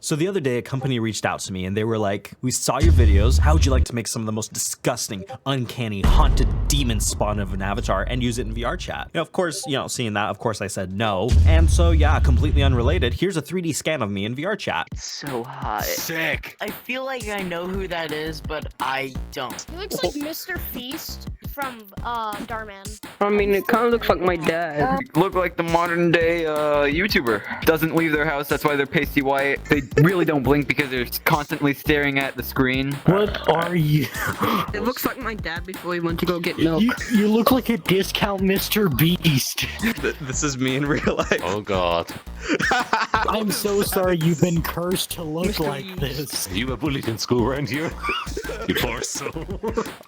So the other day, a company reached out to me and they were like, we saw your videos. How would you like to make some of the most disgusting, uncanny, haunted demon spawn of an avatar and use it in VRChat? Of course, seeing that, of course I said no. And so yeah, completely unrelated, here's a 3D scan of me in VRChat. It's so hot. Sick. I feel like I know who that is, but I don't. He looks like Mr. Feast from Darman. I mean, it kind of looks like my dad. Look like the modern day YouTuber. Doesn't leave their house, that's why they're pasty white. They really don't blink because they're constantly staring at the screen. What are you? It looks like my dad before he went to go get milk. You look like a discount Mr. Beast. This is me in real life. Oh god. I'm so sorry you've been cursed to look like this. You were bullied in school, weren't you? You poor soul.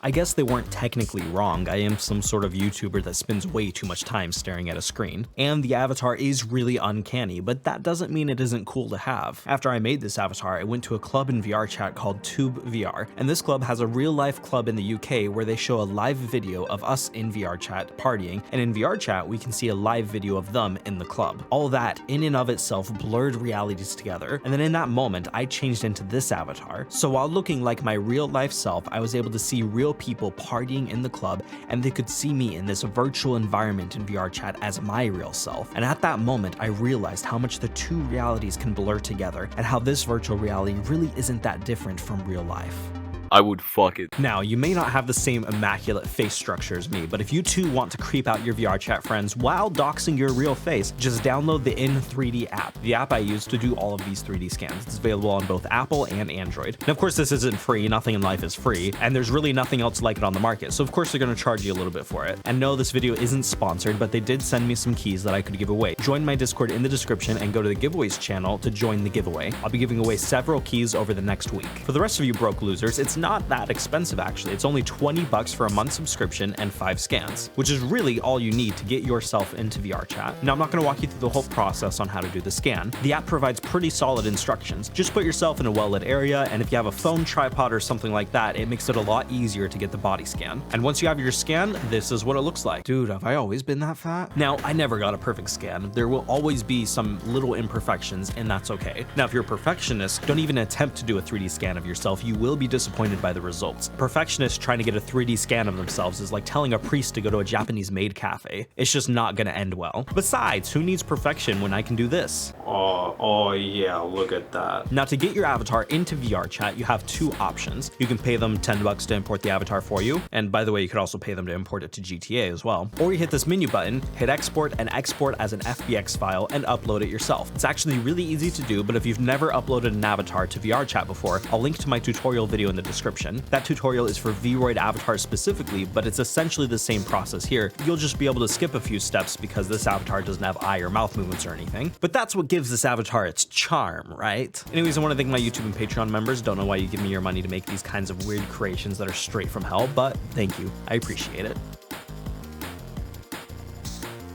I guess they weren't technically wrong. I am some sort of YouTuber that spends way too much time staring at a screen. And the avatar is really uncanny, but that doesn't mean it isn't cool to have. After I made this avatar, I went to a club in VRChat called Tube VR, and this club has a real-life club in the UK where they show a live video of us in VRChat partying, and in VRChat we can see a live video of them in the club. All that, in and of itself, blurred realities together, and then in that moment, I changed into this avatar. So while looking like my real-life self, I was able to see real people partying in the club, and they could see me in this virtual environment in VRChat as my real self. And at that moment, I realized how much the two realities can blur together, and how this virtual reality really isn't that different from real life. I would fuck it. Now, you may not have the same immaculate face structure as me, but if you too want to creep out your VRChat friends while doxing your real face, just download the In3D app, the app I use to do all of these 3D scans. It's available on both Apple and Android. And of course, this isn't free, nothing in life is free, and there's really nothing else like it on the market, so of course they're gonna charge you a little bit for it. And no, this video isn't sponsored, but they did send me some keys that I could give away. Join my Discord in the description and go to the giveaways channel to join the giveaway. I'll be giving away several keys over the next week. For the rest of you broke losers, it's not that expensive actually. It's only 20 bucks for a month subscription and 5 scans, which is really all you need to get yourself into VRChat. Now, I'm not going to walk you through the whole process on how to do the scan. The app provides pretty solid instructions. Just put yourself in a well-lit area, and if you have a phone tripod or something like that, it makes it a lot easier to get the body scan. And once you have your scan, this is what it looks like. Dude, have I always been that fat? Now, I never got a perfect scan. There will always be some little imperfections, and that's okay. Now, if you're a perfectionist, don't even attempt to do a 3D scan of yourself. You will be disappointed by the results. Perfectionists trying to get a 3D scan of themselves is like telling a priest to go to a Japanese maid cafe. It's just not gonna end well. Besides, who needs perfection when I can do this? Oh yeah, look at that. Now, to get your avatar into VRChat, you have two options. You can pay them 10 bucks to import the avatar for you, and by the way, you could also pay them to import it to GTA as well. Or you hit this menu button, hit export, and export as an FBX file and upload it yourself. It's actually really easy to do, but if you've never uploaded an avatar to VRChat before, I'll link to my tutorial video in the description. That tutorial is for Vroid avatars specifically, but it's essentially the same process here. You'll just be able to skip a few steps because this avatar doesn't have eye or mouth movements or anything. But that's what gives this avatar its charm, right? Anyways, I want to thank my YouTube and Patreon members. Don't know why you give me your money to make these kinds of weird creations that are straight from hell, but thank you. I appreciate it.